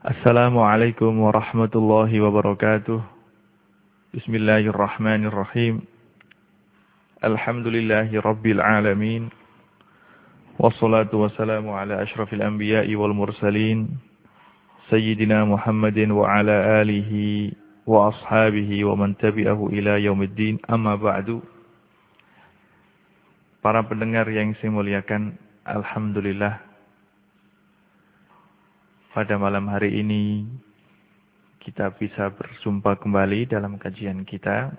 Assalamualaikum warahmatullahi wabarakatuh. Bismillahirrahmanirrahim. Alhamdulillahi rabbil alamin. Wassalatu wassalamu ala ashrafil anbiya'i wal mursalin. Sayyidina Muhammadin wa ala alihi wa ashabihi wa man tabi'ahu ila yaumiddin. Amma ba'du. Para pendengar yang saya muliakan, alhamdulillah. Pada malam hari ini kita bisa bersumpah kembali dalam kajian kita.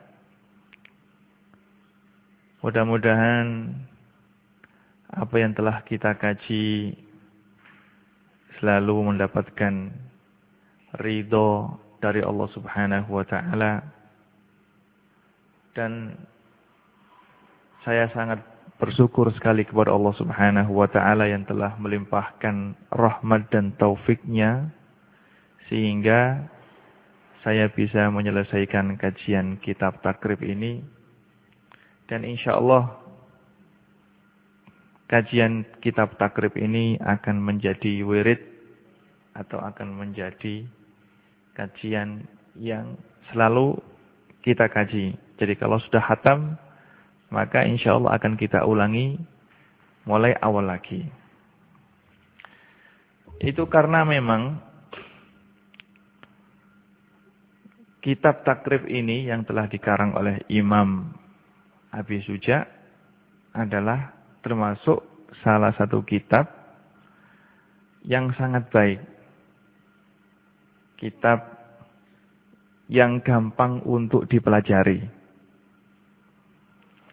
Mudah-mudahan apa yang telah kita kaji selalu mendapatkan ridho dari Allah Subhanahu wa taala. Dan saya sangat bersyukur sekali kepada Allah Subhanahu wa ta'ala yang telah melimpahkan rahmat dan taufiknya sehingga saya bisa menyelesaikan kajian kitab takrib ini. Dan insya Allah kajian kitab takrib ini akan menjadi wirid atau akan menjadi kajian yang selalu kita kaji. Jadi kalau sudah khatam, maka insya Allah akan kita ulangi mulai awal lagi. Itu karena memang kitab takrib ini yang telah dikarang oleh Imam Abi Suja adalah termasuk salah satu kitab yang sangat baik. Kitab yang gampang untuk dipelajari.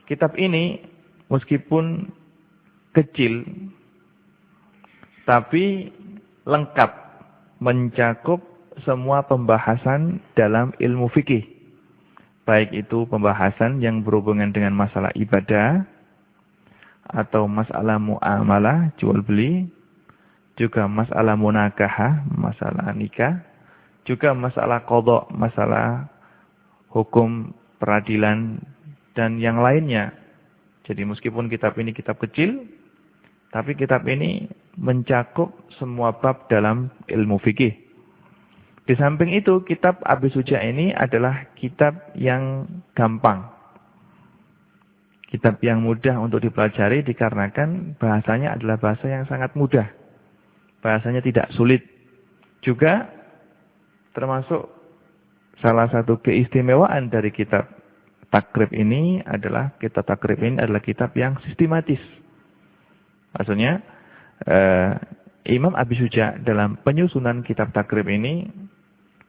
Kitab ini meskipun kecil, tapi lengkap, mencakup semua pembahasan dalam ilmu fikih. Baik itu pembahasan yang berhubungan dengan masalah ibadah, atau masalah muamalah, jual beli, juga masalah munakahah, masalah nikah, juga masalah qadha, masalah hukum peradilan, dan yang lainnya. Jadi meskipun kitab ini kitab kecil, tapi kitab ini mencakup semua bab dalam ilmu fikih. Di samping itu, kitab Abi Suja ini adalah kitab yang gampang. Kitab yang mudah untuk dipelajari dikarenakan bahasanya adalah bahasa yang sangat mudah. Bahasanya tidak sulit. Juga termasuk salah satu keistimewaan dari kitab takrib ini adalah kitab yang sistematis. Maksudnya Imam Abi Suja dalam penyusunan kitab takrib ini,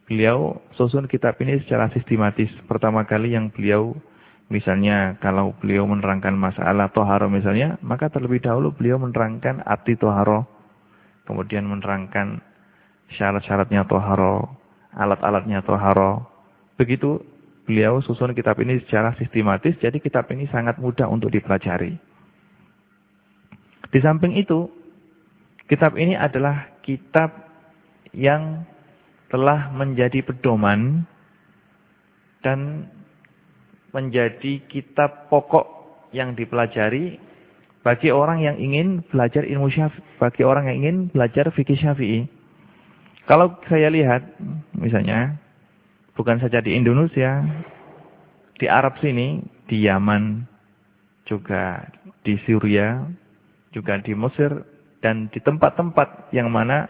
beliau susun kitab ini secara sistematis. Pertama kali yang beliau, misalnya kalau beliau menerangkan masalah toharo misalnya, maka terlebih dahulu beliau menerangkan arti toharo, kemudian menerangkan syarat-syaratnya toharo, alat-alatnya toharo. Begitu beliau susun kitab ini secara sistematis, jadi kitab ini sangat mudah untuk dipelajari. Di samping itu, kitab ini adalah kitab yang telah menjadi pedoman dan menjadi kitab pokok yang dipelajari bagi orang yang ingin belajar ilmu Syafi'i, bagi orang yang ingin belajar fikih Syafi'i. Kalau saya lihat, misalnya, bukan saja di Indonesia, di Arab sini, di Yaman, juga di Syria, juga di Mesir, dan di tempat-tempat yang mana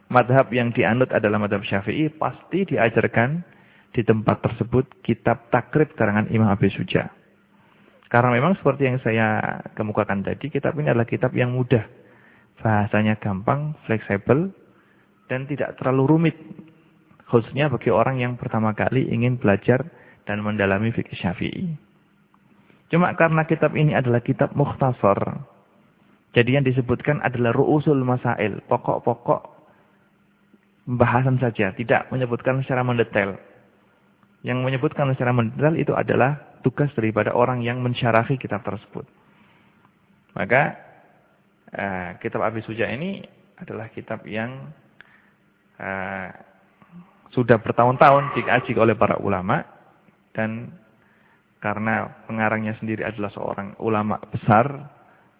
madhab yang dianut adalah madhab Syafi'i, pasti diajarkan di tempat tersebut kitab takrib karangan Imam Abi Suja. Karena memang seperti yang saya kemukakan tadi, kitab ini adalah kitab yang mudah. Bahasanya gampang, fleksibel, dan tidak terlalu rumit. Khususnya bagi orang yang pertama kali ingin belajar dan mendalami fikih Syafi'i. Cuma karena kitab ini adalah kitab mukhtasar, jadi yang disebutkan adalah ru'usul masail, pokok-pokok pembahasan saja, tidak menyebutkan secara mendetail. Yang menyebutkan secara mendetail itu adalah tugas daripada orang yang mensyarahi kitab tersebut. Maka kitab Abi Suja ini adalah kitab yang sudah bertahun-tahun dikaji oleh para ulama, dan karena pengarangnya sendiri adalah seorang ulama besar,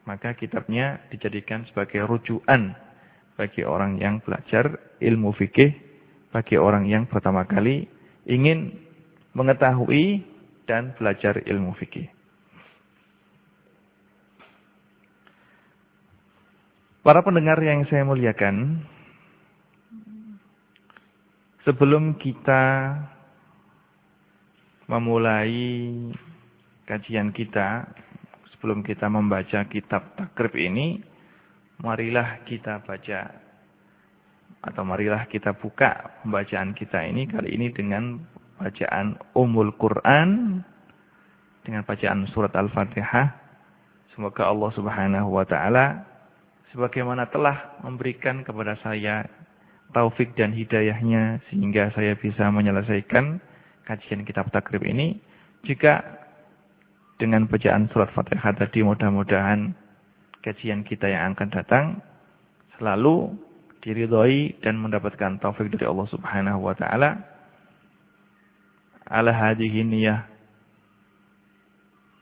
maka kitabnya dijadikan sebagai rujukan bagi orang yang belajar ilmu fikih bagi orang yang pertama kali ingin mengetahui dan belajar ilmu fikih. Para pendengar yang saya muliakan, sebelum kita memulai kajian kita, sebelum kita membaca kitab takrib ini, marilah kita baca atau marilah kita buka pembacaan kita ini kali ini dengan bacaan Ummul Quran, dengan bacaan surat Al-Fatihah. Semoga Allah Subhanahu wa taala sebagaimana telah memberikan kepada saya taufik dan hidayahnya sehingga saya bisa menyelesaikan kajian kitab takrib ini, juga dengan bacaan surat Fatihah tadi mudah-mudahan kajian kita yang akan datang selalu diridhoi dan mendapatkan taufik dari Allah Subhanahu wa taala. Ala hadhihi niyyah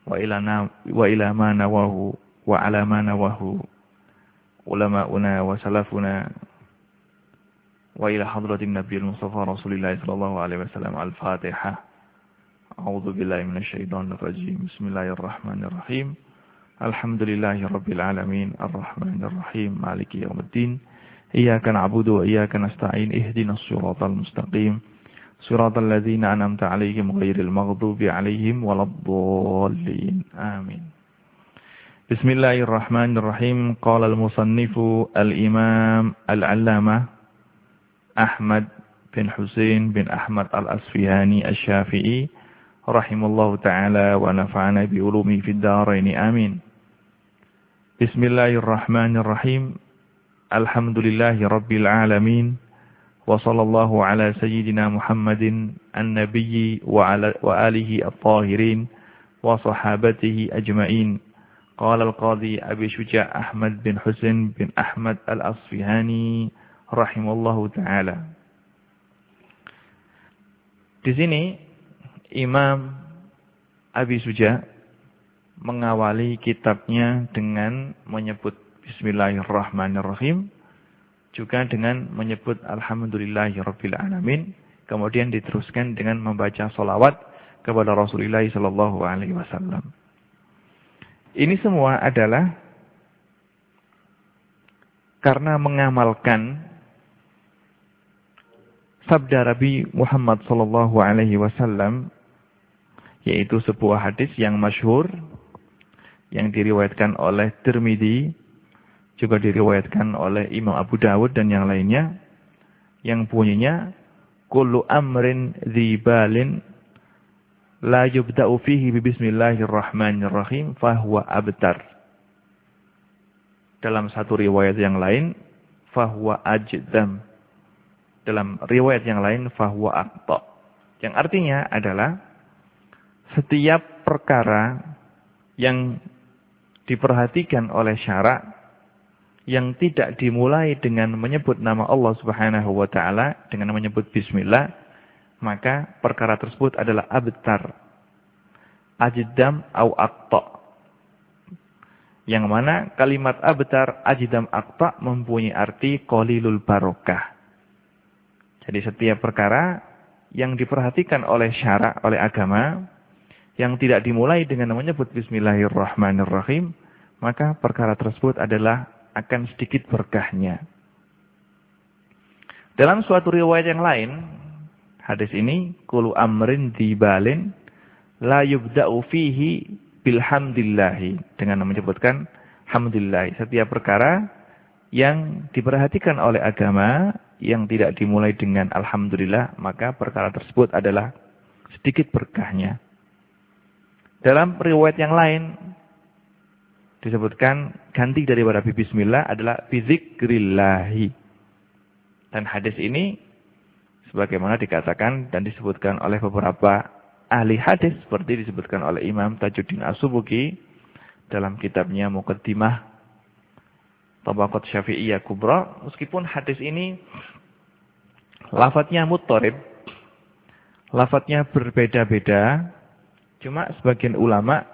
wa ila ma nawahu wa ala ma nawahu ulama'una wa salafuna wa ila hadratin nabiyil mustafa rasulillah sallallahu alaihi wasallam. Al-Fatihah. A'udzu billahi minasy syaithanir rajim. Bismillahirrahmanirrahim. Alhamdulillahi rabbil alamin arrahmanir rahim maliki yaumiddin. Iyyaka na'budu wa iyyaka nasta'in ihdinas siratal mustaqim siratal ladzina an'amta 'alaihim ghairil maghdubi 'alaihim waladdallin. Amin. Bismillahirrahmanirrahim. Qala al-musannifu al-imam al-allamah Ahmad bin Husain bin Ahmad al-Asfihani asy-Syafi'i rahimallahu ta'ala wa nafa'ana bi ulumi fid dharain. Amin. Bismillahirrahmanirrahim. Alhamdulillahi rabbil alamin wa sallallahu ala sayyidina Muhammadin an-nabiyyi wa alihi at-tahirin wa sahabatihi ajmain. Qala al-Qadhi Abi Syuja' Ahmad bin Husain bin Ahmad al-Asfihani rahimallahu ta'ala. Di sini Imam Abi Syuja' mengawali kitabnya dengan menyebut Bismillahirrahmanirrahim, juga dengan menyebut Alhamdulillahirabbil alamin, kemudian diteruskan dengan membaca sholawat kepada Rasulullah sallallahu alaihi wasallam. Ini semua adalah karena mengamalkan sabda Nabi Muhammad sallallahu alaihi wasallam, yaitu sebuah hadis yang masyhur yang diriwayatkan oleh Tirmidzi, juga diriwayatkan oleh Imam Abu Dawud dan yang lainnya, yang bunyinya kullu amrin dzibalin la yubda'u fihi bismillahirrahmanirrahim fahuwa abtar. Dalam satu riwayat yang lain fahuwa ajdam. Dalam riwayat yang lain fahuwa aqta. Yang artinya adalah setiap perkara yang diperhatikan oleh syarak yang tidak dimulai dengan menyebut nama Allah Subhanahu wa taala, dengan menyebut bismillah, maka perkara tersebut adalah abtar, ajdam au aqta. Yang mana kalimat abtar, ajdam, aqta mempunyai arti qalilul barokah. Jadi setiap perkara yang diperhatikan oleh syarak, oleh agama, yang tidak dimulai dengan menyebut bismillahirrahmanirrahim, maka perkara tersebut adalah akan sedikit berkahnya. Dalam suatu riwayat yang lain, hadis ini, kullu amrin dzibalin la yubda'u fihi bilhamdillahi, dengan menyebutkan hamdillah. Setiap perkara yang diperhatikan oleh agama yang tidak dimulai dengan alhamdulillah, maka perkara tersebut adalah sedikit berkahnya. Dalam riwayat yang lain disebutkan ganti daripada bismillah adalah bizikrillahi. Dan hadis ini sebagaimana dikatakan dan disebutkan oleh beberapa ahli hadis, seperti disebutkan oleh Imam Tajuddin As-Subuki dalam kitabnya Muqaddimah Tabaqat Syafi'iyah Kubra, meskipun hadis ini lafadznya muttarib, lafadznya berbeda-beda, cuma sebagian ulama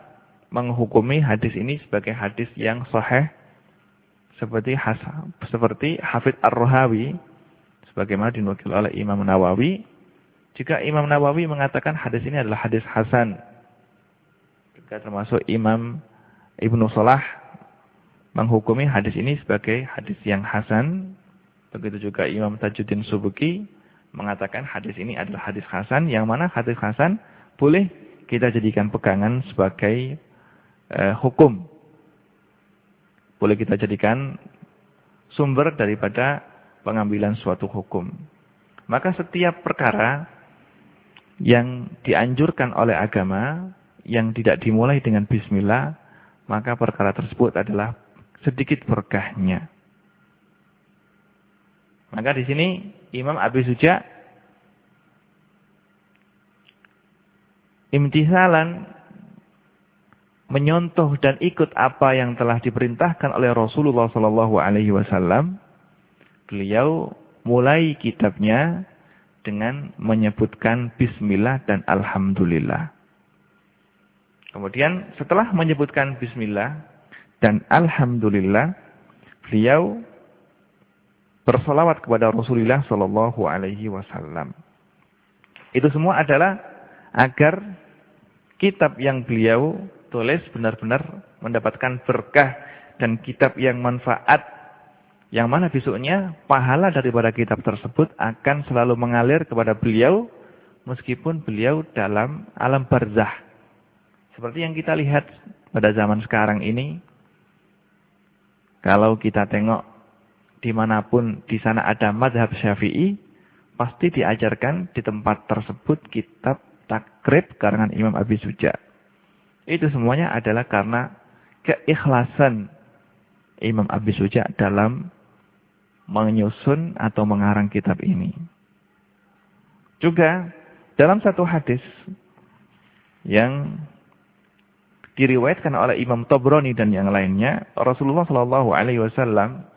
menghukumi hadis ini sebagai hadis yang sahih, seperti Hafidz Ar-Rahawi, sebagaimana dinukil oleh Imam Nawawi. Jika Imam Nawawi mengatakan hadis ini adalah hadis hasan, juga termasuk Imam Ibnu Shalah menghukumi hadis ini sebagai hadis yang hasan. Begitu juga Imam Tajuddin Subki mengatakan hadis ini adalah hadis hasan, yang mana hadis hasan boleh kita jadikan pegangan sebagai hukum. Boleh kita jadikan sumber daripada pengambilan suatu hukum. Maka setiap perkara yang dianjurkan oleh agama yang tidak dimulai dengan bismillah, maka perkara tersebut adalah sedikit berkahnya. Maka di sini Imam Abi Suja imtithalan menyontoh dan ikut apa yang telah diperintahkan oleh Rasulullah SAW. Beliau mulai kitabnya dengan menyebutkan bismillah dan alhamdulillah. Kemudian setelah menyebutkan bismillah dan alhamdulillah, beliau bersolawat kepada Rasulullah SAW. Itu semua adalah agar kitab yang beliau tulis benar-benar mendapatkan berkah dan kitab yang manfaat, yang mana besoknya pahala daripada kitab tersebut akan selalu mengalir kepada beliau meskipun beliau dalam alam barzah. Seperti yang kita lihat pada zaman sekarang ini, kalau kita tengok dimanapun di sana ada mazhab Syafi'i, pasti diajarkan di tempat tersebut kitab takrib karangan Imam Abi Suja. Itu semuanya adalah karena keikhlasan Imam Abi Suja dalam menyusun atau mengarang kitab ini. Juga dalam satu hadis yang diriwayatkan oleh Imam Tabrani dan yang lainnya, Rasulullah SAW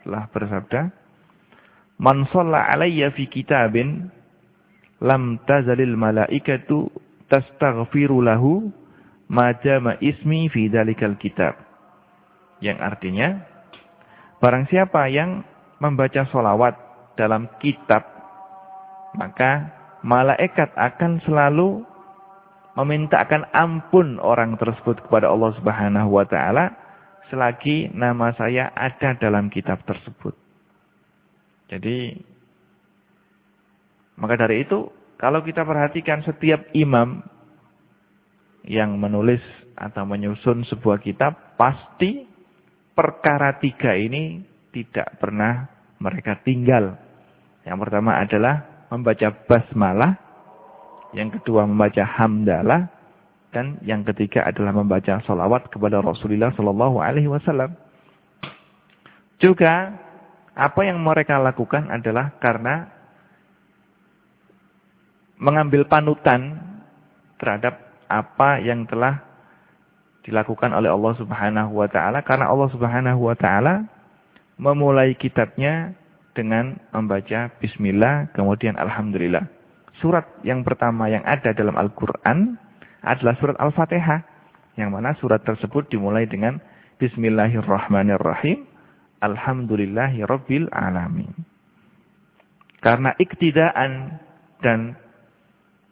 telah bersabda, "Man shalla 'alayya fi kitabin lam tazalil malaikatu tastaghfiru lahu ma jama ismi fi dzalikal kitab." Yang artinya, barang siapa yang membaca sholawat dalam kitab, maka malaikat akan selalu memintakan ampun orang tersebut kepada Allah Subhanahu wa taala selagi nama saya ada dalam kitab tersebut. Jadi, maka dari itu, kalau kita perhatikan setiap imam yang menulis atau menyusun sebuah kitab, pasti perkara 3 ini tidak pernah mereka tinggal. Yang pertama adalah membaca basmalah, yang kedua membaca hamdalah, dan yang ketiga adalah membaca sholawat kepada Rasulullah SAW. Juga apa yang mereka lakukan adalah karena mengambil panutan terhadap apa yang telah dilakukan oleh Allah Subhanahu wa taala, karena Allah Subhanahu wa taala memulai kitabnya dengan membaca bismillah, kemudian alhamdulillah. Surat yang pertama yang ada dalam Al-Quran adalah surat Al-Fatihah, yang mana surat tersebut dimulai dengan bismillahirrahmanirrahim, alhamdulillahirabbil alamin. Karena iktidaan dan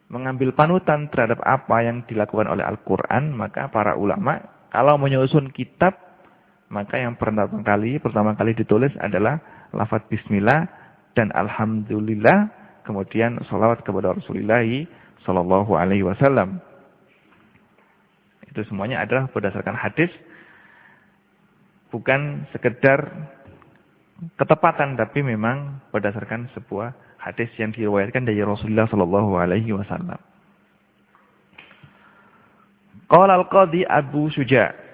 mengambil panutan terhadap apa yang dilakukan oleh Al-Quran, maka para ulama kalau menyusun kitab, maka yang pertama kali ditulis adalah lafaz bismillah dan alhamdulillah, kemudian sholawat kepada Rasulullah SAW. Itu semuanya adalah berdasarkan hadis, bukan sekedar ketepatan, tapi memang berdasarkan sebuah hadis yang diriwayatkan dari Rasulullah SAW. Qala al-Qadhi Abu Suja'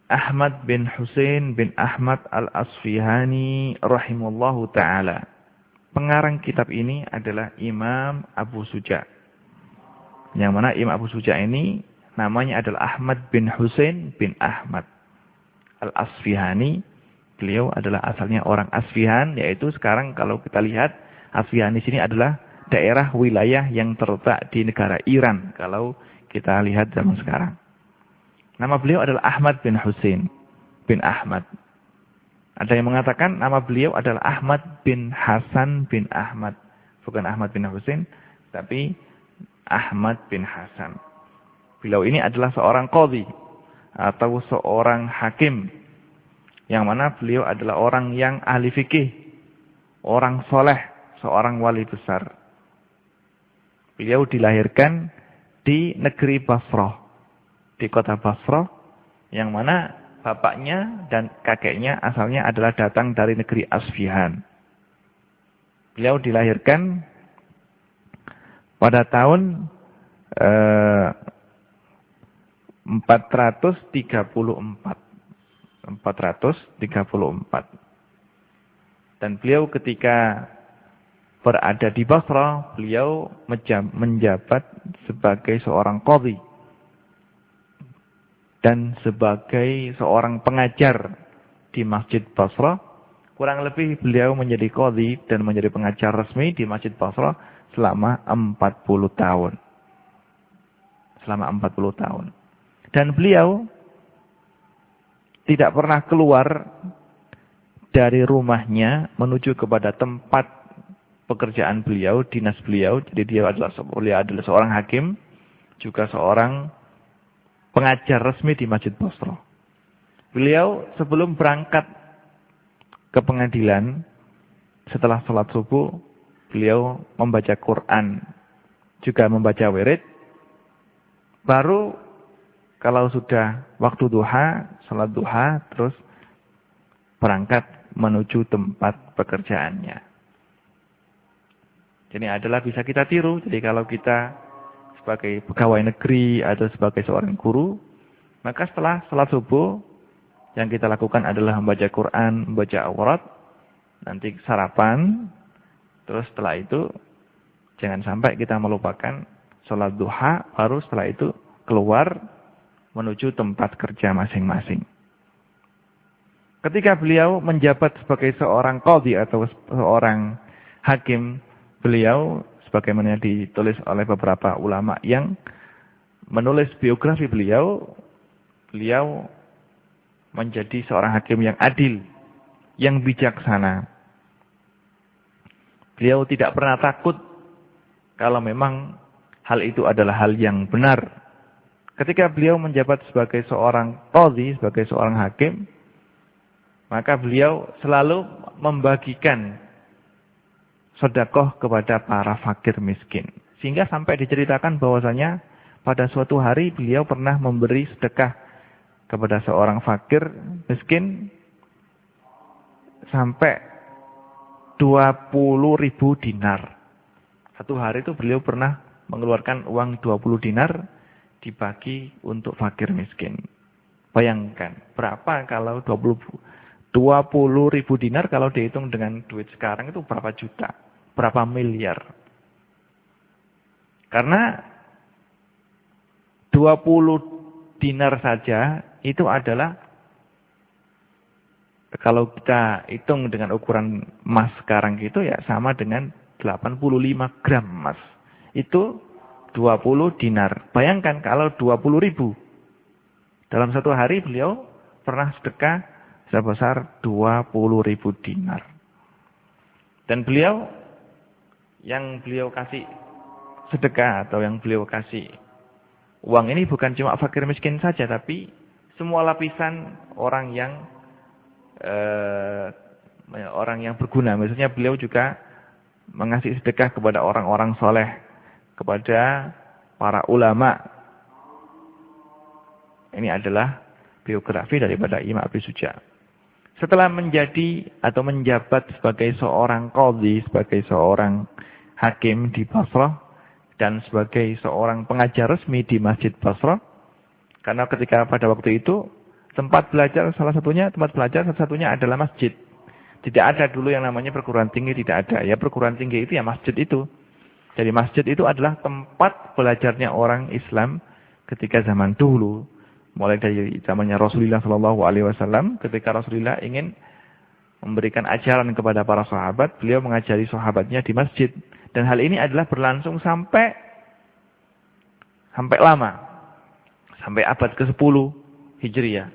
Ahmad bin Husain bin Ahmad al-Asfihani rahimahullahu ta'ala. Pengarang kitab ini adalah Imam Abu Suja'. Yang mana Imam Abu Suja' ini namanya adalah Ahmad bin Husain bin Ahmad al-Asfihani. Beliau adalah asalnya orang Asfihan, yaitu sekarang kalau kita lihat Asfihan di sini adalah daerah wilayah yang terletak di negara Iran kalau kita lihat zaman sekarang. Nama beliau adalah Ahmad bin Husain bin Ahmad. Ada yang mengatakan nama beliau adalah Ahmad bin Hasan bin Ahmad. Bukan Ahmad bin Husain, tapi Ahmad bin Hasan. Beliau ini adalah seorang qadhi atau seorang hakim. Yang mana beliau adalah orang yang ahli fikih, orang soleh, seorang wali besar. Beliau dilahirkan di negeri Basrah, di kota Basrah, yang mana bapaknya dan kakeknya asalnya adalah datang dari negeri Asfihan. Beliau dilahirkan pada tahun 434. Dan beliau ketika berada di Basrah, beliau menjabat sebagai seorang qadhi dan sebagai seorang pengajar di Masjid Basrah. Kurang lebih beliau menjadi qadhi dan menjadi pengajar resmi di Masjid Basrah selama 40 tahun. Selama 40 tahun. Dan beliau tidak pernah keluar dari rumahnya menuju kepada tempat pekerjaan beliau, dinas beliau. Jadi beliau adalah seorang hakim, juga seorang pengajar resmi di Masjid Basrah. Beliau sebelum berangkat ke pengadilan, setelah sholat subuh, beliau membaca Quran, juga membaca wirid. Baru kalau sudah waktu duha, sholat duha, terus berangkat menuju tempat pekerjaannya. Jadi adalah bisa kita tiru. Jadi kalau kita sebagai pegawai negeri atau sebagai seorang guru, maka setelah salat subuh yang kita lakukan adalah membaca Quran, membaca aurat, nanti sarapan, terus setelah itu jangan sampai kita melupakan salat duha, baru setelah itu keluar menuju tempat kerja masing-masing. Ketika beliau menjabat sebagai seorang qadhi atau seorang hakim, beliau sebagaimana ditulis oleh beberapa ulama yang menulis biografi beliau, beliau menjadi seorang hakim yang adil, yang bijaksana. Beliau tidak pernah takut kalau memang hal itu adalah hal yang benar. Ketika beliau menjabat sebagai seorang qadhi, sebagai seorang hakim, maka beliau selalu membagikan sedekah kepada para fakir miskin. Sehingga sampai diceritakan bahwasanya pada suatu hari beliau pernah memberi sedekah kepada seorang fakir miskin sampai 20.000 dinar. Satu hari itu beliau pernah mengeluarkan uang 20 dinar dibagi untuk fakir miskin. Bayangkan berapa kalau 20.000 dinar kalau dihitung dengan duit sekarang itu berapa juta, berapa miliar. Karena 20 dinar saja itu adalah, kalau kita hitung dengan ukuran emas sekarang itu ya sama dengan 85 gram emas. Itu 20 dinar. Bayangkan kalau 20.000. Dalam satu hari beliau pernah sedekah sebesar 20.000 dinar. Dan beliau, yang beliau kasih sedekah atau yang beliau kasih uang ini bukan cuma fakir miskin saja, tapi semua lapisan orang yang berguna. Maksudnya beliau juga mengasih sedekah kepada orang-orang soleh, kepada para ulama. Ini adalah biografi daripada Imam Abi Suja. Setelah menjadi atau menjabat sebagai seorang qadhi, sebagai seorang hakim di Basrah, dan sebagai seorang pengajar resmi di Masjid Basrah, karena ketika pada waktu itu tempat belajar salah satunya adalah masjid. Tidak ada dulu yang namanya perguruan tinggi, tidak ada. Ya perguruan tinggi itu ya masjid itu. Jadi masjid itu adalah tempat belajarnya orang Islam ketika zaman dulu. Mulai dari zamannya Rasulullah SAW, ketika Rasulullah ingin memberikan ajaran kepada para sahabat, beliau mengajari sahabatnya di masjid. Dan hal ini adalah berlangsung sampai lama. Sampai abad ke-10 Hijriah.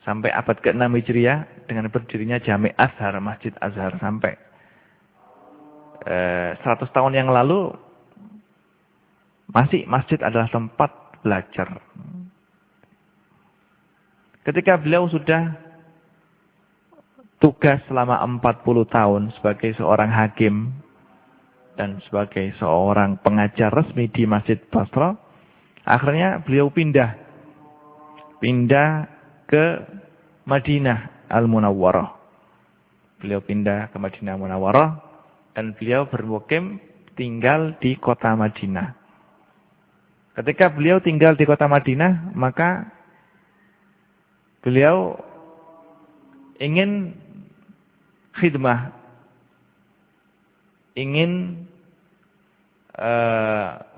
sampai abad ke-6 Hijriah dengan berdirinya Jami' Azhar, Masjid Azhar sampai 100 tahun yang lalu masih masjid adalah tempat belajar. Ketika beliau sudah tugas selama 40 tahun sebagai seorang hakim dan sebagai seorang pengajar resmi di Masjid Basra, akhirnya beliau pindah ke Madinah Al-Munawwarah. Beliau pindah ke Madinah Al-Munawwarah dan beliau bermukim tinggal di kota Madinah. Ketika beliau tinggal di kota Madinah, maka beliau ingin khidmah, ingin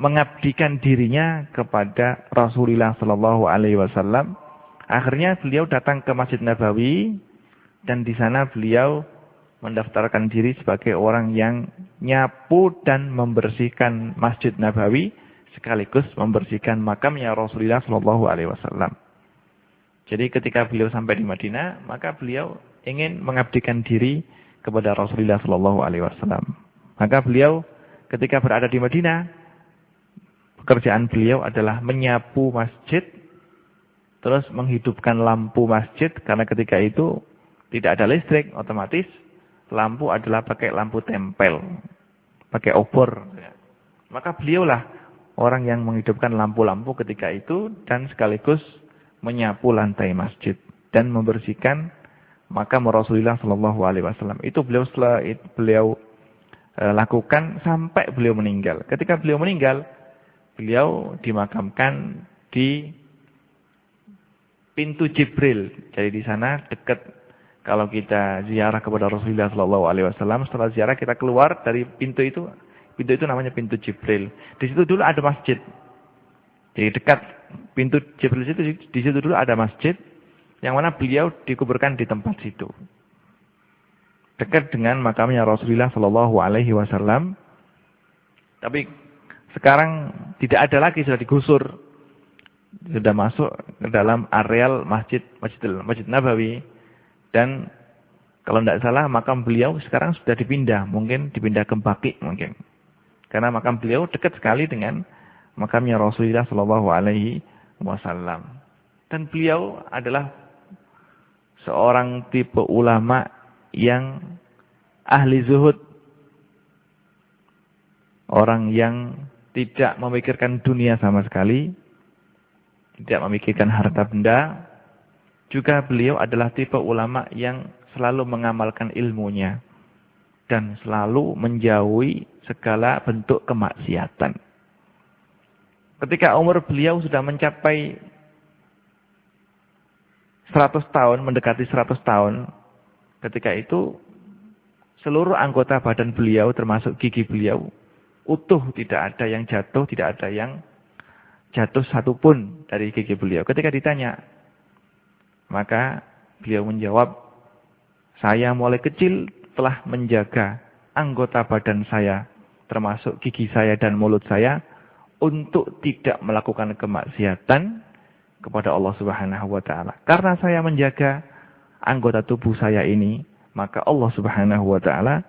mengabdikan dirinya kepada Rasulullah Sallallahu Alaihi Wasallam. Akhirnya beliau datang ke Masjid Nabawi dan di sana beliau mendaftarkan diri sebagai orang yang nyapu dan membersihkan Masjid Nabawi sekaligus membersihkan makamnya Rasulullah Sallallahu Alaihi Wasallam. Jadi ketika beliau sampai di Madinah, maka beliau ingin mengabdikan diri kepada Rasulullah Sallallahu Alaihi Wasallam. Maka beliau ketika berada di Madinah, pekerjaan beliau adalah menyapu masjid, terus menghidupkan lampu masjid karena ketika itu tidak ada listrik, otomatis lampu adalah pakai lampu tempel, pakai obor. Maka beliaulah orang yang menghidupkan lampu-lampu ketika itu dan sekaligus menyapu lantai masjid dan membersihkan makam Rasulullah Sallallahu Alaihi Wasallam. Itu beliau lakukan sampai beliau meninggal. Ketika beliau meninggal, beliau dimakamkan di pintu Jibril. Jadi di sana dekat. Kalau kita ziarah kepada Rasulullah Sallallahu Alaihi Wasallam, setelah ziarah kita keluar dari pintu itu namanya pintu Jibril. Di situ dulu ada masjid. Jadi dekat pintu Jibril itu, di situ dulu ada masjid, yang mana beliau dikuburkan di tempat situ. Dekat dengan makamnya Rasulullah Sallallahu Alaihi Wasallam. Tapi sekarang tidak ada lagi, sudah digusur, sudah masuk ke dalam areal Masjid Nabawi. Dan kalau tidak salah makam beliau sekarang sudah dipindah, mungkin dipindah ke Baqi mungkin. Karena makam beliau dekat sekali dengan makamnya Rasulullah Sallallahu Alaihi Wasallam. Dan beliau adalah seorang tipe ulama yang ahli zuhud. Orang yang tidak memikirkan dunia sama sekali, tidak memikirkan harta benda. Juga beliau adalah tipe ulama yang selalu mengamalkan ilmunya dan selalu menjauhi segala bentuk kemaksiatan. Ketika umur beliau sudah mencapai 100 tahun, mendekati 100 tahun, ketika itu seluruh anggota badan beliau termasuk gigi beliau utuh, tidak ada yang jatuh, tidak ada yang jatuh satupun dari gigi beliau. Ketika ditanya, maka beliau menjawab, saya mulai kecil telah menjaga anggota badan saya, termasuk gigi saya dan mulut saya, untuk tidak melakukan kemaksiatan kepada Allah Subhanahu wa Ta'ala. Karena saya menjaga anggota tubuh saya ini, maka Allah Subhanahu wa Ta'ala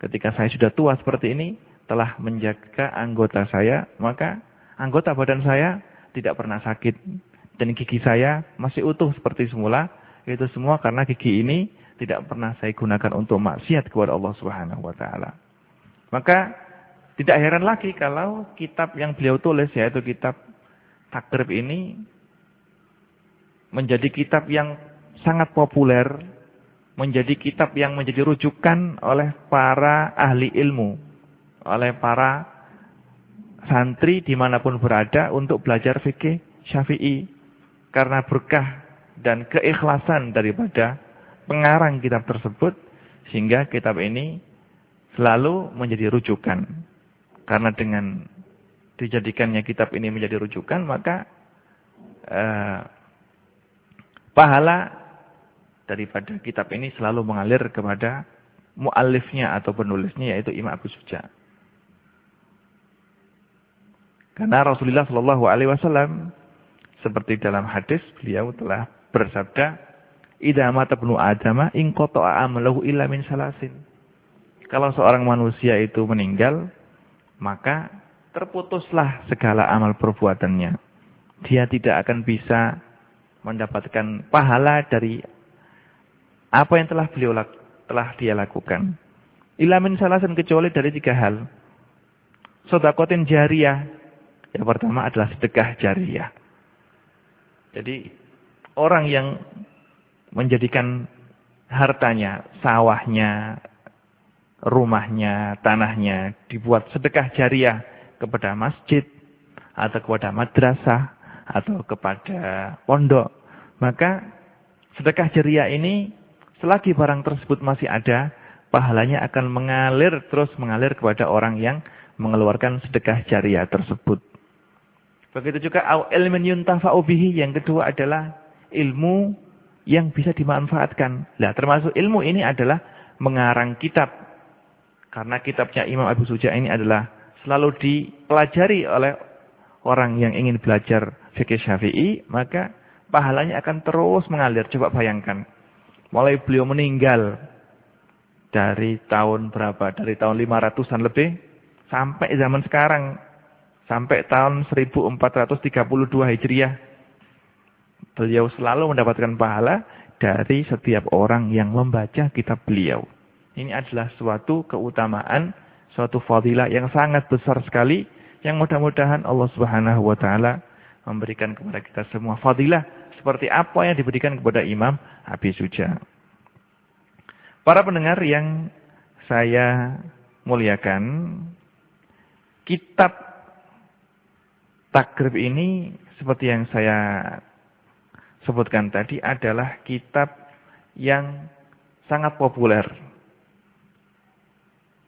ketika saya sudah tua seperti ini, telah menjaga anggota saya, maka anggota badan saya tidak pernah sakit. Dan gigi saya masih utuh seperti semula. Itu semua karena gigi ini tidak pernah saya gunakan untuk maksiat kepada Allah Subhanahu wa Ta'ala. Maka tidak heran lagi kalau kitab yang beliau tulis, yaitu kitab Takrib ini, menjadi kitab yang sangat populer, menjadi kitab yang menjadi rujukan oleh para ahli ilmu, oleh para santri dimanapun berada untuk belajar fikih Syafi'i. Karena berkah dan keikhlasan daripada pengarang kitab tersebut, sehingga kitab ini selalu menjadi rujukan. Karena dengan dijadikannya kitab ini menjadi rujukan, maka pahala daripada kitab ini selalu mengalir kepada muallifnya atau penulisnya, yaitu Imam Abu Suja. Karena Rasulullah Shallallahu Alaihi Wasallam seperti dalam hadis beliau telah bersabda, idza mata ibnu adama in qata'a amaluhu illa min salasin. Kalau seorang manusia itu meninggal, maka terputuslah segala amal perbuatannya. Dia tidak akan bisa mendapatkan pahala dari apa yang telah dia lakukan. Illa min salasin, kecuali dari 3 hal. Shadaqatin jariyah. Yang pertama adalah sedekah jariyah. Jadi orang yang menjadikan hartanya, sawahnya, rumahnya, tanahnya dibuat sedekah jariyah kepada masjid atau kepada madrasah atau kepada pondok, maka sedekah jariyah ini selagi barang tersebut masih ada, pahalanya akan terus mengalir kepada orang yang mengeluarkan sedekah jariyah tersebut. Begitu juga ilmun yuntafa'u bihi, yang kedua adalah ilmu yang bisa dimanfaatkan. Nah, termasuk ilmu ini adalah mengarang kitab. Karena kitabnya Imam Abi Suja ini adalah selalu dipelajari oleh orang yang ingin belajar fikih Syafi'i, maka pahalanya akan terus mengalir. Coba bayangkan, mulai beliau meninggal dari tahun berapa? Dari tahun 500-an lebih sampai zaman sekarang, sampai tahun 1432 Hijriah. Beliau selalu mendapatkan pahala dari setiap orang yang membaca kitab beliau. Ini adalah suatu keutamaan, suatu fadilah yang sangat besar sekali, yang mudah-mudahan Allah Subhanahu wa taala memberikan kepada kita semua fadilah seperti apa yang diberikan kepada Imam Abi Suja. Para pendengar yang saya muliakan, kitab takrib ini seperti yang saya sebutkan tadi adalah kitab yang sangat populer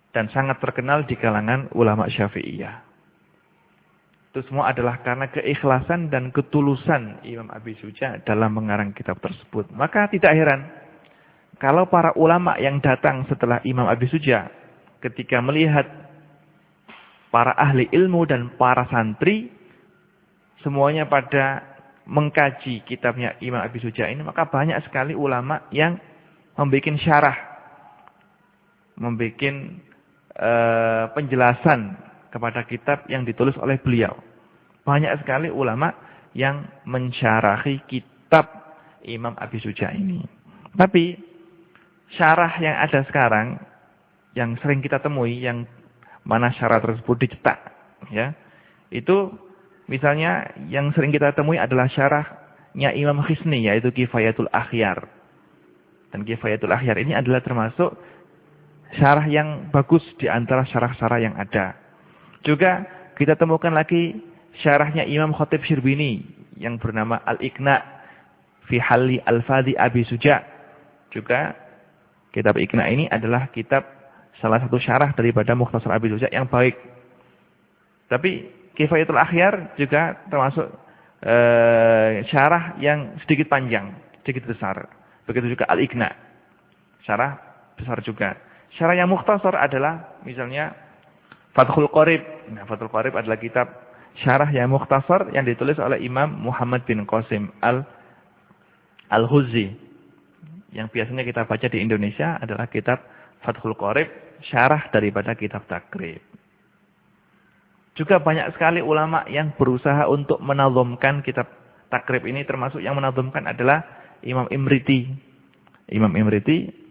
dan sangat terkenal di kalangan ulama Syafi'iyah. Itu semua adalah karena keikhlasan dan ketulusan Imam Abi Suja dalam mengarang kitab tersebut. Maka tidak heran kalau para ulama yang datang setelah Imam Abi Suja ketika melihat para ahli ilmu dan para santri semuanya pada mengkaji kitabnya Imam Abi Suja ini, maka banyak sekali ulama yang membuat syarah, membuat penjelasan kepada kitab yang ditulis oleh beliau. Banyak sekali ulama yang mensyarahi kitab Imam Abi Suja ini. Tapi syarah yang ada sekarang, yang sering kita temui, yang mana syarah tersebut dicetak, ya, itu misalnya yang sering kita temui adalah syarahnya Imam Khisni, yaitu Kifayatul Akhyar. Dan Kifayatul Akhyar ini adalah termasuk syarah yang bagus di antara syarah-syarah yang ada. Juga kita temukan lagi syarahnya Imam Khatib Syirbini yang bernama Al-Iqna fi Halli Al-Fadhi Abi Suja. Juga kitab Iqna ini adalah kitab salah satu syarah daripada Mukhtasar Abi Suja yang baik. Tapi Kifayatul Akhyar juga termasuk syarah yang sedikit panjang, sedikit besar. Begitu juga Al-Iqna, syarah besar juga. Syarah yang mukhtasar adalah misalnya Fathul Qorib. Nah, Fathul Qorib adalah kitab syarah yang mukhtasar yang ditulis oleh Imam Muhammad bin Qasim Al-Huzzi. Yang biasanya kita baca di Indonesia adalah kitab Fathul Qorib, syarah daripada kitab takrib. Juga banyak sekali ulama yang berusaha untuk menazamkan kitab takrib ini, termasuk yang menazamkan adalah Imam Imriti. Imam Imriti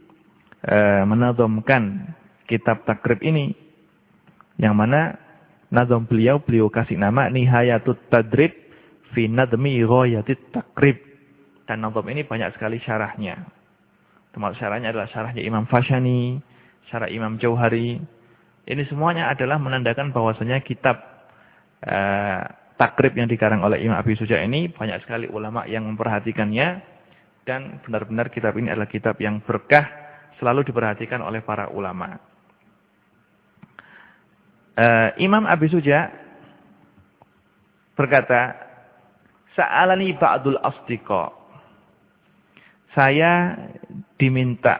menazamkan kitab takrib ini, yang mana nazam beliau kasih nama Nihayatut Tadrib fi Nadmi Ghayatit Takrib. Dan nazam ini banyak sekali syarahnya. Termasuk syarahnya adalah syarahnya Imam Fashani, syarah Imam Jauhari. Ini semuanya adalah menandakan bahwasanya kitab takrib yang dikarang oleh Imam Abi Suja ini banyak sekali ulama yang memperhatikannya, dan benar-benar kitab ini adalah kitab yang berkah, selalu diperhatikan oleh para ulama. Imam Abi Suja berkata, Sa'alani ba'dul asdiqa. Saya diminta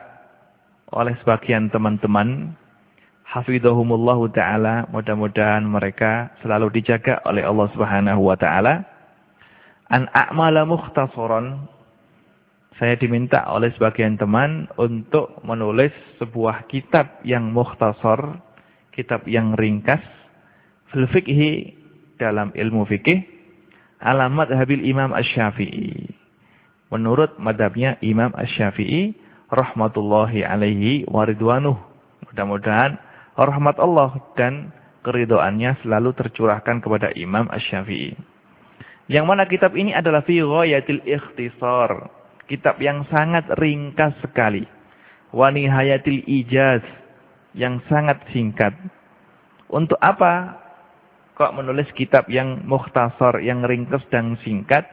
oleh sebagian teman-teman, hafidhahumullahu ta'ala, mudah-mudahan mereka selalu dijaga oleh Allah Subhanahu wa ta'ala, an a'mala mukhtasaran, saya diminta oleh sebagian teman untuk menulis sebuah kitab yang mukhtasar, kitab yang ringkas, fil fiqhi, dalam ilmu fikih, ala madhabil Imam Asy-Syafi'i. Menurut madhabnya Imam Asy-Syafi'i, rahmatullahi alaihi wa ridwanuh. Mudah-mudahan rahmat Allah dan keridhaannya selalu tercurahkan kepada Imam Asy-Syafi'i. Yang mana kitab ini adalah fi ghayatil ikhtisar. Kitab yang sangat ringkas sekali. Wa nihayatil ijaz. Yang sangat singkat. Untuk apa kok menulis kitab yang mukhtasar, yang ringkas dan singkat?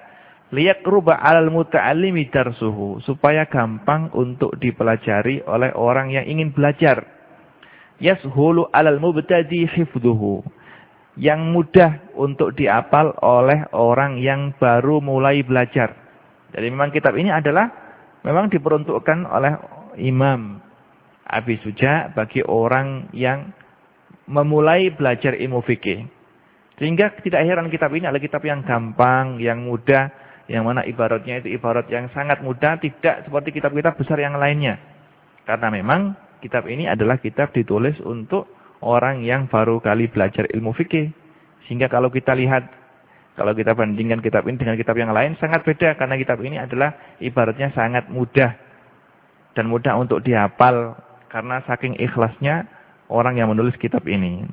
Liyaqruba 'alal muta'allimi darsuhu. Supaya gampang untuk dipelajari oleh orang yang ingin belajar. Yashulu 'alal mubtadi hifdhuhu. Yang mudah untuk diapal oleh orang yang baru mulai belajar. Jadi memang kitab ini adalah memang diperuntukkan oleh Imam Abi Suja bagi orang yang memulai belajar ilmu fikih. Sehingga tidak heran kitab ini adalah kitab yang gampang, yang mudah, yang mana ibaratnya itu ibarat yang sangat mudah, tidak seperti kitab-kitab besar yang lainnya. Karena memang kitab ini adalah kitab ditulis untuk orang yang baru kali belajar ilmu fikih. Sehingga kalau kita lihat, kalau kita bandingkan kitab ini dengan kitab yang lain, sangat beda. Karena kitab ini adalah ibaratnya sangat mudah. Dan mudah untuk dihafal. Karena saking ikhlasnya orang yang menulis kitab ini.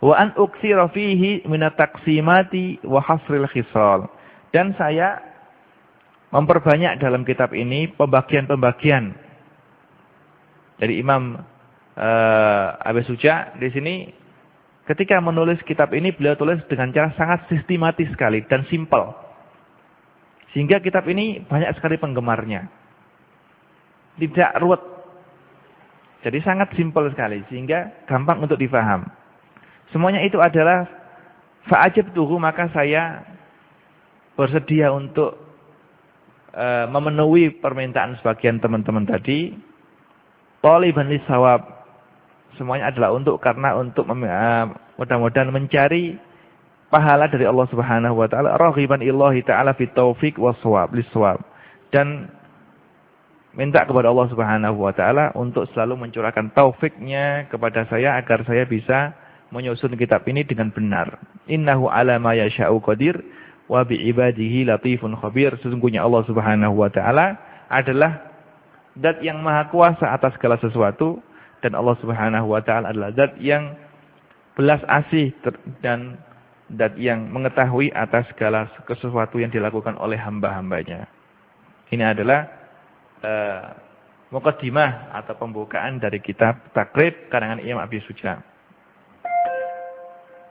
Wa an uksira fihi minat taqsimati wa hasril khisal. Dan saya memperbanyak dalam kitab ini pembagian-pembagian. Dari Imam Abi Suja di sini ketika menulis kitab ini beliau tulis dengan cara sangat sistematis sekali dan simpel. Sehingga kitab ini banyak sekali penggemarnya. Tidak ruwet. Jadi sangat simpel sekali sehingga gampang untuk difaham. Semuanya itu adalah fa'ajabtuhu, maka saya bersedia untuk memenuhi permintaan sebagian teman-teman tadi. Thaliban lisawab. Semuanya adalah untuk mudah-mudahan mencari pahala dari Allah Subhanahu wa taala, raghiban illahi taala fit taufiq was-shawab lis-shawab. Dan minta kepada Allah Subhanahu wa taala untuk selalu mencurahkan taufiknya kepada saya agar saya bisa menyusun kitab ini dengan benar. Innahu ala ma yasha'u qadir wa bi ibadihi latifun khabir. Sesungguhnya Allah Subhanahu wa taala adalah zat yang maha kuasa atas segala sesuatu. Dan Allah Subhanahu wa ta'ala adalah zat yang belas asih dan zat yang mengetahui atas segala sesuatu yang dilakukan oleh hamba-hambanya. Ini adalah muqaddimah atau pembukaan dari kitab Takrib karangan Imam Abi Suja.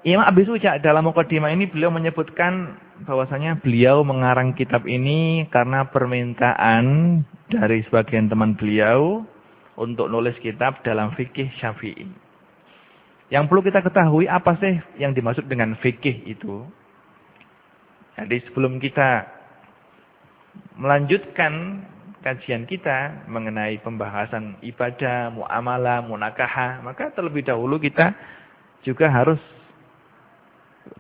Imam Abi Suja dalam muqaddimah ini beliau menyebutkan bahwasanya beliau mengarang kitab ini karena permintaan dari sebagian teman beliau untuk nulis kitab dalam fikih Syafi'i. Yang perlu kita ketahui apa sih yang dimaksud dengan fikih itu? Jadi sebelum kita melanjutkan kajian kita mengenai pembahasan ibadah, muamalah, munakahah, maka terlebih dahulu kita juga harus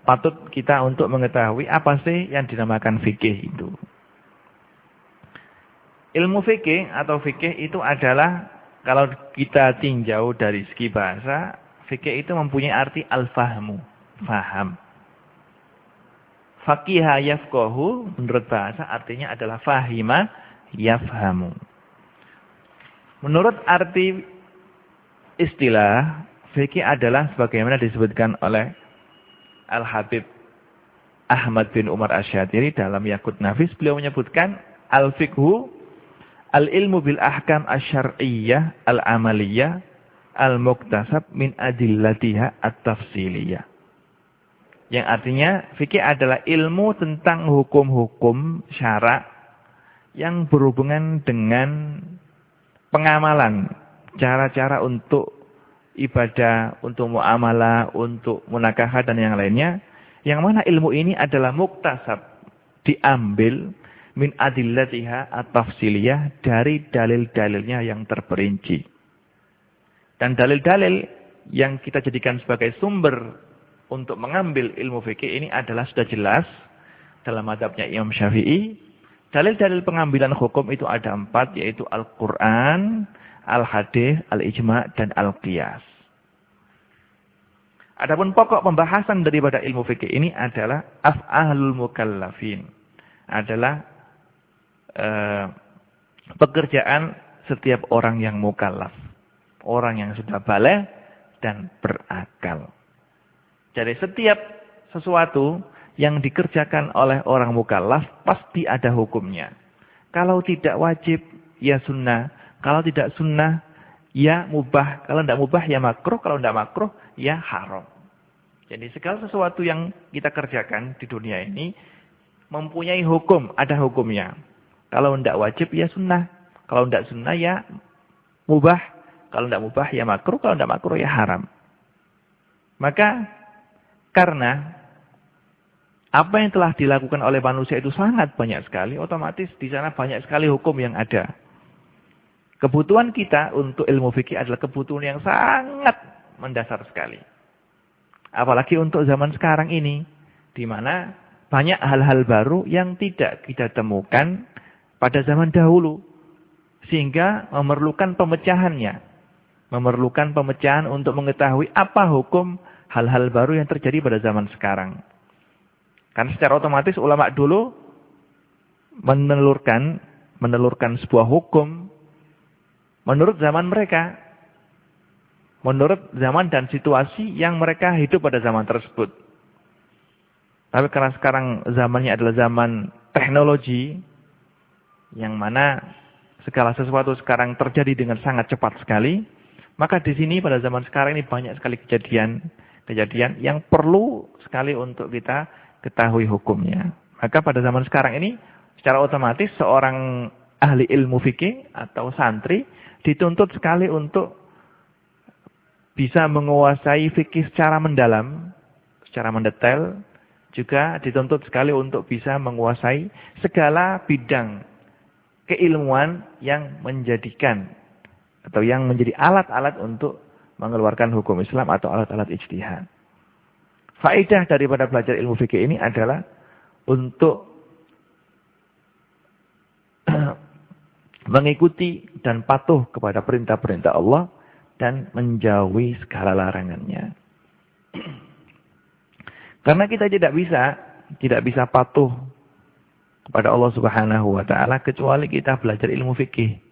patut kita untuk mengetahui apa sih yang dinamakan fikih itu. Ilmu fikih atau fikih itu adalah, kalau kita tinjau dari segi bahasa, fikih itu mempunyai arti al-fahmu, faham. Faqiha yafqahu, menurut bahasa artinya adalah fahima yafhamu. Menurut arti istilah, fikih adalah sebagaimana disebutkan oleh Al-Habib Ahmad bin Umar Asy-Syatiri dalam Yaqut Nafis, beliau menyebutkan al-fiqhu al-ilmu bil ahkam asy-syar'iyyah al-amaliyah al-muktasab min adillatiha at-tafsiliyah. Yang artinya fikih adalah ilmu tentang hukum-hukum syara' yang berhubungan dengan pengamalan, cara-cara untuk ibadah, untuk muamalah, untuk munakahah dan yang lainnya. Yang mana ilmu ini adalah muktasab, diambil min adillatiha at-tafsiliyah, dari dalil-dalilnya yang terperinci. Dan dalil-dalil yang kita jadikan sebagai sumber untuk mengambil ilmu fikih ini adalah sudah jelas dalam mazhabnya Imam Syafi'i, Dalil-dalil pengambilan hukum itu ada 4, yaitu Al-Quran, Al-Hadis, Al-Ijma' dan Al-Qiyas. Adapun pokok pembahasan daripada ilmu fikih ini adalah af'alul mukallafin. Adalah pekerjaan setiap orang yang mukallaf. Orang yang sudah baligh dan berakal. Jadi setiap sesuatu yang dikerjakan oleh orang mukallaf pasti ada hukumnya. Kalau tidak wajib, ya sunnah. Kalau tidak sunnah, ya mubah. Kalau tidak mubah, ya makruh. Kalau tidak makruh, ya haram. Jadi segala sesuatu yang kita kerjakan di dunia ini mempunyai hukum, ada hukumnya. Kalau tidak wajib, ya sunnah. Kalau tidak sunnah, ya mubah. Kalau tidak mubah, ya makruh. Kalau tidak makruh, ya haram. Maka karena apa yang telah dilakukan oleh manusia itu sangat banyak sekali, otomatis di sana banyak sekali hukum yang ada. Kebutuhan kita untuk ilmu fikih adalah kebutuhan yang sangat mendasar sekali. Apalagi untuk zaman sekarang ini, di mana banyak hal-hal baru yang tidak kita temukan pada zaman dahulu. Sehingga memerlukan pemecahannya. Memerlukan pemecahan untuk mengetahui apa hukum hal-hal baru yang terjadi pada zaman sekarang. Karena secara otomatis ulama dulu menelurkan sebuah hukum menurut zaman mereka. Menurut zaman dan situasi yang mereka hidup pada zaman tersebut. Tapi karena sekarang zamannya adalah zaman teknologi, yang mana segala sesuatu sekarang terjadi dengan sangat cepat sekali, maka di sini pada zaman sekarang ini banyak sekali kejadian yang perlu sekali untuk kita ketahui hukumnya. Maka pada zaman sekarang ini secara otomatis seorang ahli ilmu fikih atau santri dituntut sekali untuk bisa menguasai fikih secara mendalam, secara mendetail, juga dituntut sekali untuk bisa menguasai segala bidang keilmuan yang menjadikan atau yang menjadi alat-alat untuk mengeluarkan hukum Islam atau alat-alat ijtihad. Faedah daripada belajar ilmu fikih ini adalah untuk mengikuti dan patuh kepada perintah-perintah Allah dan menjauhi segala larangannya. Karena kita tidak bisa patuh kepada Allah Subhanahu wa taala kecuali kita belajar ilmu fikih.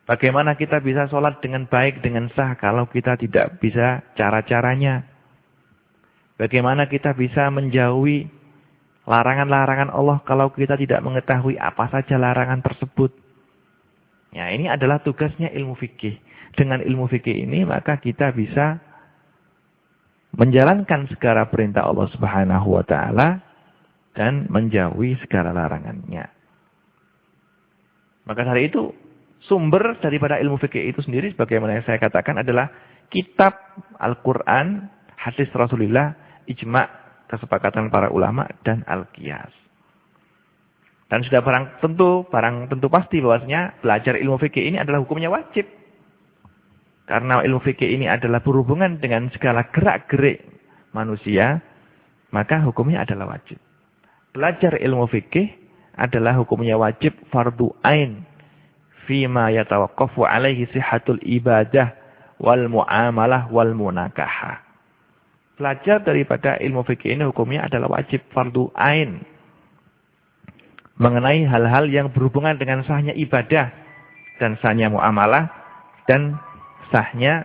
Bagaimana kita bisa sholat dengan baik, dengan sah kalau kita tidak bisa cara-caranya? Bagaimana kita bisa menjauhi larangan-larangan Allah kalau kita tidak mengetahui apa saja larangan tersebut? Ya, ini adalah tugasnya ilmu fikih. Dengan ilmu fikih ini maka kita bisa menjalankan segala perintah Allah Subhanahu wa taala dan menjauhi segala larangannya. Maka dari itu sumber daripada ilmu fikih itu sendiri sebagaimana yang saya katakan adalah kitab Al-Quran, hadis Rasulullah, ijma' kesepakatan para ulama dan al-qiyas. Dan sudah barang tentu pasti bahwasanya belajar ilmu fikih ini adalah hukumnya wajib. Karena ilmu fikih ini adalah berhubungan dengan segala gerak-gerik manusia, maka hukumnya adalah wajib. Belajar ilmu fikih adalah hukumnya wajib fardu ain fima yatawaqqafu alaihi sihhatul ibadah wal muamalah wal munakahah. Belajar daripada ilmu fikih ini hukumnya adalah wajib fardu ain mengenai hal-hal yang berhubungan dengan sahnya ibadah dan sahnya muamalah dan sahnya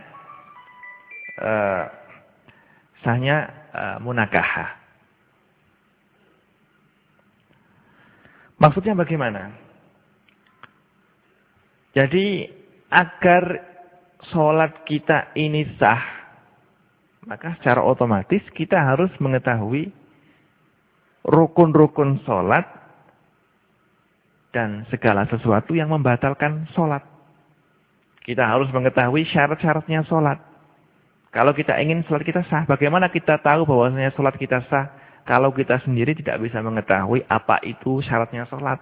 munakahah. Maksudnya bagaimana? Jadi agar sholat kita ini sah, maka secara otomatis kita harus mengetahui rukun-rukun sholat dan segala sesuatu yang membatalkan sholat. Kita harus mengetahui syarat-syaratnya sholat. Kalau kita ingin sholat kita sah, bagaimana kita tahu bahwasanya sholat kita sah? Kalau kita sendiri tidak bisa mengetahui apa itu syaratnya sholat,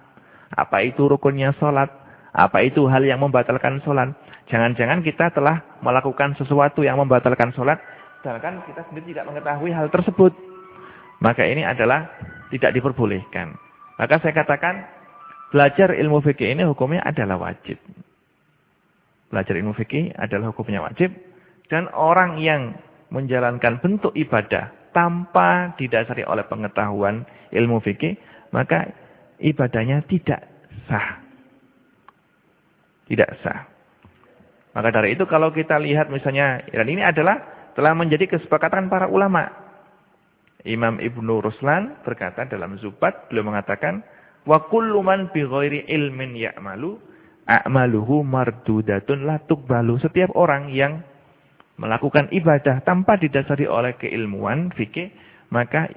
apa itu rukunnya sholat, apa itu hal yang membatalkan sholat. Jangan-jangan kita telah melakukan sesuatu yang membatalkan sholat, sedangkan kita sendiri tidak mengetahui hal tersebut. Maka ini adalah tidak diperbolehkan. Maka saya katakan belajar ilmu fikih ini hukumnya adalah wajib. Belajar ilmu fikih adalah hukumnya wajib. Dan orang yang menjalankan bentuk ibadah tanpa didasari oleh pengetahuan ilmu fikih, maka ibadahnya tidak sah. Tidak sah. Maka dari itu kalau kita lihat misalnya, dan ini adalah telah menjadi kesepakatan para ulama. Imam Ibnu Ruslan berkata dalam Zubat, beliau mengatakan, wa kullu man bi ghairi ilmin ya'malu a'maluhu mardudatun la tuqbalu. Setiap orang yang melakukan ibadah tanpa didasari oleh keilmuan fikih, maka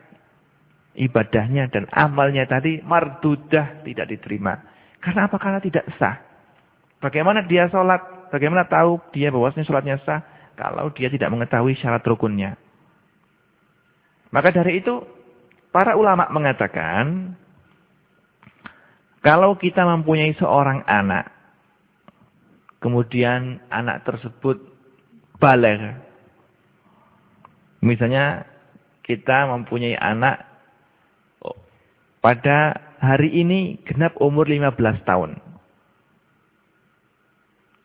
ibadahnya dan amalnya tadi mardudah, tidak diterima. Karena apa? Karena tidak sah. Bagaimana dia sholat? Bagaimana tahu dia bahwasanya sholatnya sah kalau dia tidak mengetahui syarat rukunnya? Maka dari itu para ulama mengatakan, kalau kita mempunyai seorang anak, kemudian anak tersebut baligh. Misalnya kita mempunyai anak pada hari ini genap umur 15 tahun.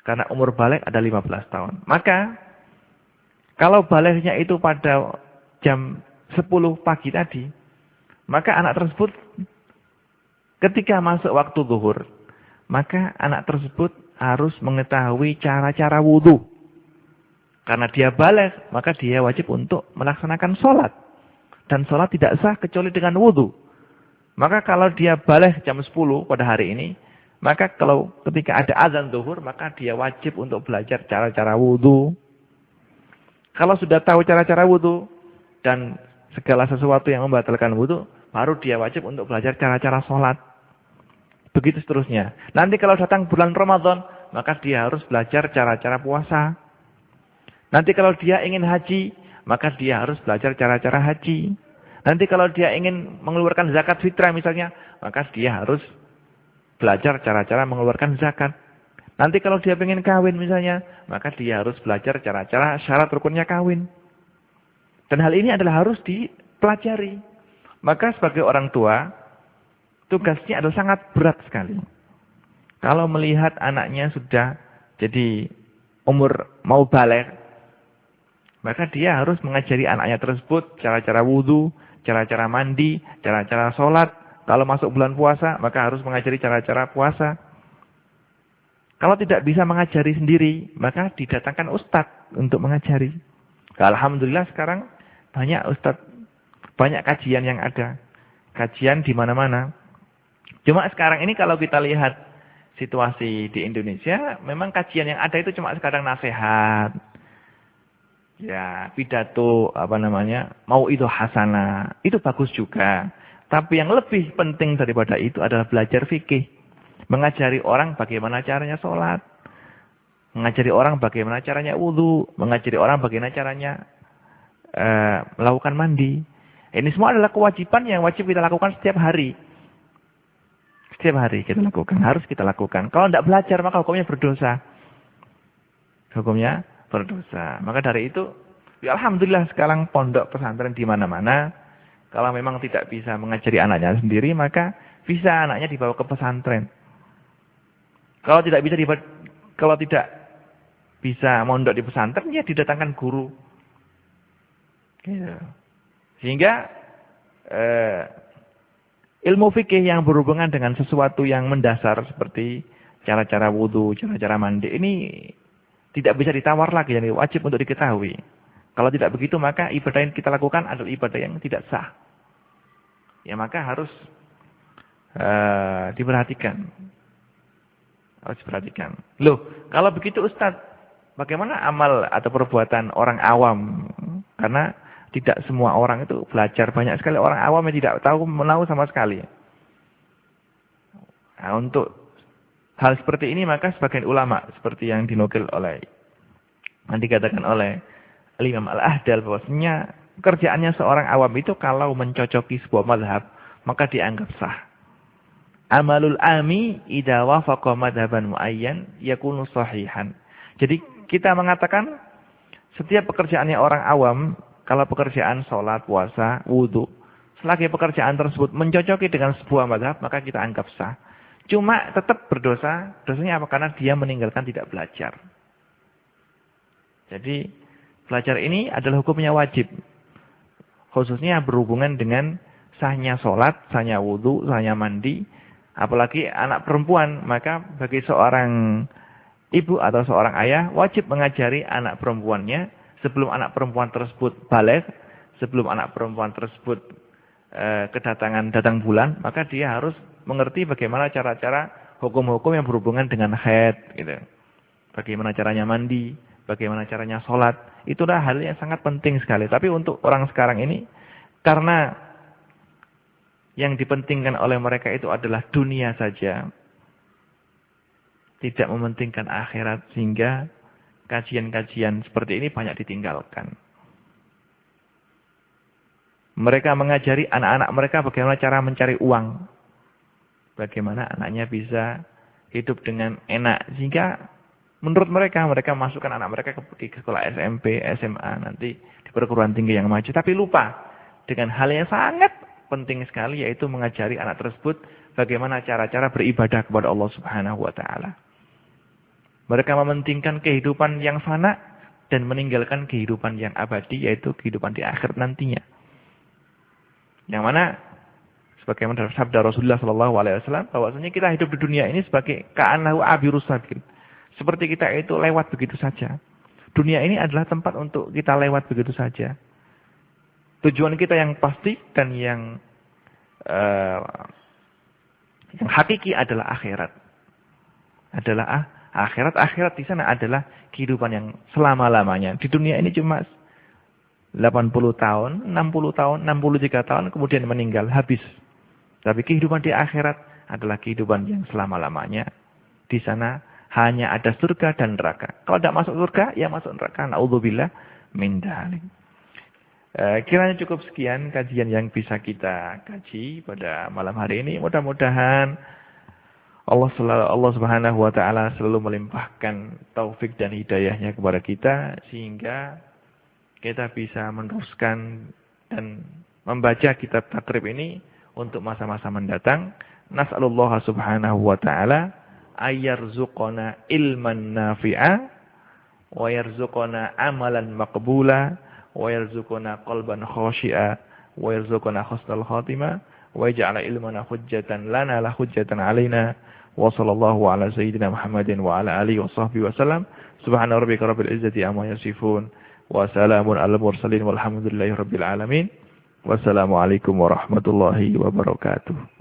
Karena umur baligh ada 15 tahun. Maka kalau balighnya itu pada jam 10 pagi tadi, maka anak tersebut ketika masuk waktu zuhur, maka anak tersebut harus mengetahui cara-cara wudhu. Karena dia baligh, maka dia wajib untuk melaksanakan sholat. Dan sholat tidak sah kecuali dengan wudhu. Maka kalau dia baligh jam 10 pada hari ini, maka kalau ketika ada azan zuhur, maka dia wajib untuk belajar cara-cara wudhu. Kalau sudah tahu cara-cara wudhu dan segala sesuatu yang membatalkan wudhu, baru dia wajib untuk belajar cara-cara sholat. Begitu seterusnya. Nanti kalau datang bulan Ramadan, maka dia harus belajar cara-cara puasa. Nanti kalau dia ingin haji, maka dia harus belajar cara-cara haji. Nanti kalau dia ingin mengeluarkan zakat fitrah misalnya, maka dia harus belajar cara-cara mengeluarkan zakat. Nanti kalau dia ingin kawin misalnya, maka dia harus belajar cara-cara syarat rukunnya kawin. Dan hal ini adalah harus dipelajari. Maka sebagai orang tua, tugasnya adalah sangat berat sekali. Kalau melihat anaknya sudah jadi umur mau baligh, maka dia harus mengajari anaknya tersebut cara-cara wudhu, cara-cara mandi, cara-cara sholat. Kalau masuk bulan puasa, maka harus mengajari cara-cara puasa. Kalau tidak bisa mengajari sendiri, maka didatangkan ustadz untuk mengajari. Alhamdulillah sekarang banyak ustadz, banyak kajian yang ada. Kajian di mana-mana. Cuma sekarang ini kalau kita lihat situasi di Indonesia, memang kajian yang ada itu cuma sekarang nasihat. Ya, pidato mau itu hasanah. Itu bagus juga. Tapi yang lebih penting daripada itu adalah belajar fikih. Mengajari orang bagaimana caranya sholat. Mengajari orang bagaimana caranya wudhu. Mengajari orang bagaimana caranya melakukan mandi. Ini semua adalah kewajiban yang wajib kita lakukan setiap hari. Setiap hari kita lakukan. Harus kita lakukan. Kalau tidak belajar maka hukumnya berdosa. Hukumnya berdosa. Maka dari itu, ya alhamdulillah sekarang pondok pesantren di mana-mana. Kalau memang tidak bisa mengajari anaknya sendiri, maka bisa anaknya dibawa ke pesantren. Kalau tidak bisa mondok di pesantren, ya didatangkan guru. Gitu. Sehingga ilmu fikih yang berhubungan dengan sesuatu yang mendasar seperti cara-cara wudhu, cara-cara mandi, ini tidak bisa ditawar lagi, jadi wajib untuk diketahui. Kalau tidak begitu, maka ibadah yang kita lakukan adalah ibadah yang tidak sah. Ya maka harus diperhatikan. Harus diperhatikan. Loh, kalau begitu Ustadz, bagaimana amal atau perbuatan orang awam? Karena tidak semua orang itu belajar. Banyak sekali orang awam yang tidak tahu menahu sama sekali. Nah, untuk hal seperti ini maka sebagian ulama seperti yang dinukil oleh yang dikatakan oleh Imam Al-Ahdal bahwasanya pekerjaannya seorang awam itu kalau mencocoki sebuah mazhab maka dianggap sah. Amalul ami idza wafaqa madhaban muayyan yakunu sahihan. Jadi kita mengatakan setiap pekerjaannya orang awam, kalau pekerjaan sholat, puasa, wudu, selagi pekerjaan tersebut mencocoki dengan sebuah mazhab maka kita anggap sah. Cuma tetap berdosa. Dosanya apa? Karena dia meninggalkan tidak belajar. Jadi belajar ini adalah hukumnya wajib. Khususnya berhubungan dengan sahnya sholat, sahnya wudhu, sahnya mandi. Apalagi anak perempuan. Maka bagi seorang ibu atau seorang ayah wajib mengajari anak perempuannya sebelum anak perempuan tersebut baligh, sebelum anak perempuan tersebut datang bulan, maka dia harus mengerti bagaimana cara-cara hukum-hukum yang berhubungan dengan haid, gitu. Bagaimana caranya mandi, bagaimana caranya sholat. Itulah hal yang sangat penting sekali. Tapi untuk orang sekarang ini, karena yang dipentingkan oleh mereka itu adalah dunia saja, tidak mementingkan akhirat, sehingga kajian-kajian seperti ini banyak ditinggalkan. Mereka mengajari anak-anak mereka bagaimana cara mencari uang. Bagaimana anaknya bisa hidup dengan enak. Sehingga menurut mereka masukkan anak mereka ke sekolah SMP, SMA, nanti di perguruan tinggi yang maju. Tapi lupa dengan hal yang sangat penting sekali, yaitu mengajari anak tersebut bagaimana cara-cara beribadah kepada Allah Subhanahu wa Ta'ala. Mereka mementingkan kehidupan yang fana dan meninggalkan kehidupan yang abadi, yaitu kehidupan di akhir nantinya. Yang mana sebagaimana dalam sabda Rasulullah SAW, bahwasanya kita hidup di dunia ini sebagai ka'annahu abirus sabil. Seperti kita itu lewat begitu saja. Dunia ini adalah tempat untuk kita lewat begitu saja. Tujuan kita yang pasti dan yang hakiki adalah akhirat. Akhirat di sana adalah kehidupan yang selama-lamanya. Di dunia ini cuma 80 tahun, 60 tahun, 63 tahun, kemudian meninggal, habis. Tapi kehidupan di akhirat adalah kehidupan yang selama-lamanya. Di sana hanya ada surga dan neraka. Kalau tidak masuk surga, ya masuk neraka. Na'udzubillah min dzalik. Kiranya cukup sekian kajian yang bisa kita kaji pada malam hari ini. Mudah-mudahan Allah Subhanahu wa Ta'ala selalu melimpahkan taufik dan hidayahnya kepada kita, sehingga kita bisa meneruskan dan membaca kitab takrib ini untuk masa-masa mendatang. Nas'alullah Subhanahu wa Ta'ala ayyarzuqana ilman nafi'a wa yarzuqana amalan maqbula wa yarzuqana qalban khashi'a wa yarzuqana husnal khatimah wa yaj'ala ilmana hujjatan lana la hujjatan alaina wa sallallahu ala sayyidina Muhammadin wa ala alihi wa sahbihi wa sallam. Subhana rabbika rabbil izzati amma yasifun wa salamun alal mursalin walhamdulillahi rabbil alamin. Wassalamualaikum warahmatullahi wabarakatuh.